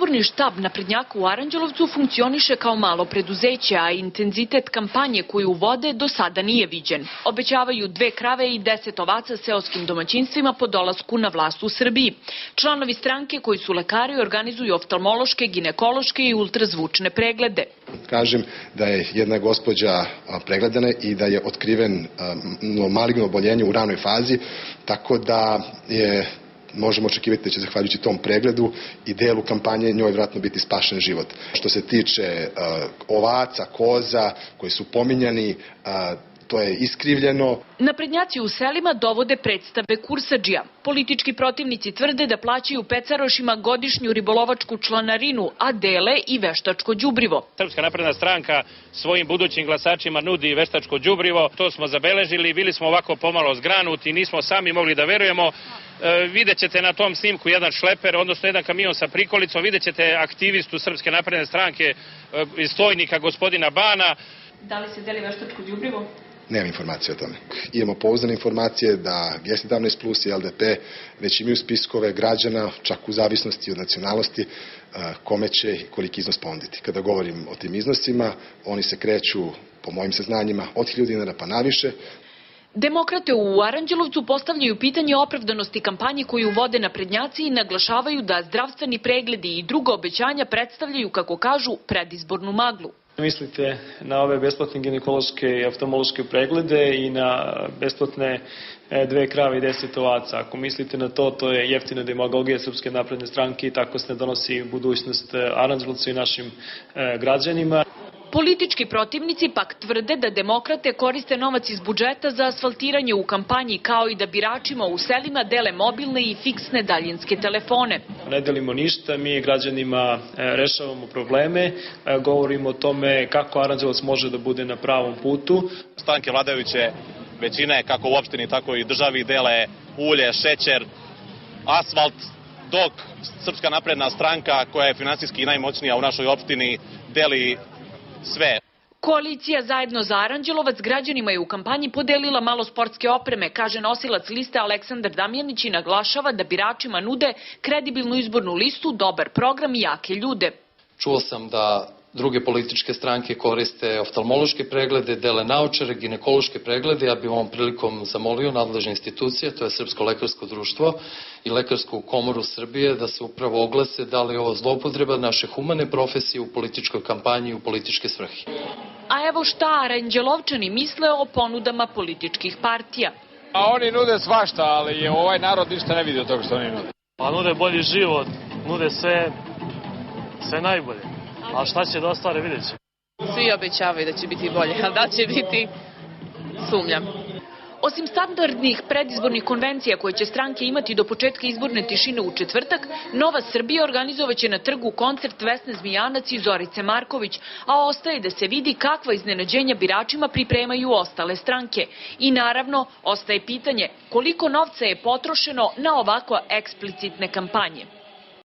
Predizborni štab naprednjaka u Aranđelovcu funkcioniše kao malo preduzeće, a intenzitet kampanje koju vode do sada nije viđen. Obećavaju 2 krave i 10 ovaca seoskim domaćinstvima po dolasku na vlast u Srbiji. Članovi stranke koji su lekari organizuju oftalmološke, ginekološke i ultrazvučne preglede. Kažem da je jedna gospođa pregledana i da je otkriven maligno oboljenje u ranoj fazi, tako da možemo očekivati da će zahvaljujući tom pregledu i delu kampanje njoj vjerojatno biti spašen život. Što se tiče ovaca, koza koji su pominjani, to je iskrivljeno. Naprednjaci u selima dovode predstave kursadžija. Politički protivnici tvrde da plaćaju pecarošima godišnju ribolovačku članarinu, a dele i veštačko đubrivo. Srpska napredna stranka svojim budućim glasačima nudi veštačko đubrivo. To smo zabeležili, bili smo ovako pomalo zgranuti, nismo sami mogli da verujemo. Vidjet ćete na tom snimku jedan šleper, odnosno jedan kamion sa prikolicom, vidjet ćete aktivistu Srpske napredne stranke iz Stojnika, gospodina Bana. Da li se deli veštačko đubrivo? Nemam informacije o tome. Imamo pouzdane informacije da G17 Plus i LDP već imaju spiskove građana, čak u zavisnosti od nacionalnosti, kome će i koliki iznos ponuditi. Kada govorim o tim iznosima, oni se kreću, po mojim saznanjima, od 1000 dinara pa naviše. Demokrate u Aranđelovcu postavljaju pitanje opravdanosti kampanje koju vode naprednjaci i naglašavaju da zdravstveni pregledi i druga obećanja predstavljaju, kako kažu, predizbornu maglu. Mislite na ove besplatne ginekološke i oftalmološke preglede i na besplatne 2 krave i 10 ovaca. Ako mislite na to, to je jeftina demagogija Srpske napredne stranke i tako se ne donosi budućnost Aranđelovcu i našim građanima. Politički protivnici pak tvrde da demokrate koriste novac iz budžeta za asfaltiranje u kampanji, kao i da biračima u selima dele mobilne i fiksne daljinske telefone. Ne delimo ništa, mi građanima rešavamo probleme, govorimo o tome kako Aranđelovac može da bude na pravom putu. Stranke vladajuće većine, kako u opštini, tako i državi, dele ulje, šećer, asfalt, dok Srpska napredna stranka, koja je finansijski najmoćnija u našoj opštini, deli sve. Koalicija Zajedno za Aranđelovac građanima je u kampanji podelila malo sportske opreme, kaže nosilac liste Aleksandar Damjanić i naglašava da biračima nude kredibilnu izbornu listu, dobar program i jake ljude. Čuo sam da druge političke stranke koriste oftalmološke preglede, dele naočare, ginekološke preglede. Ja bih ovom prilikom zamolio nadležne institucije, to je Srpsko lekarsko društvo i Lekarsku komoru Srbije, da se upravo oglase da li je ovo zloupotreba naše humane profesije u političkoj kampanji i u političke svrhe. A evo šta Aranđelovčani misle o ponudama političkih partija. A oni nude svašta, ali ovaj narod ništa ne vidi od toga što oni nude. Pa nude bolji život, nude sve najbolje. A šta će da ostvare, vidjet će. Svi obećavaju da će biti bolje, ali da će biti, sumnjam. Osim standardnih predizbornih konvencija koje će stranke imati do početka izborne tišine u četvrtak, Nova Srbija organizovaće na trgu koncert Vesne Zmijanac i Zorice Marković, a ostaje da se vidi kakva iznenađenja biračima pripremaju ostale stranke. I naravno, ostaje pitanje koliko novca je potrošeno na ovako eksplicitne kampanje.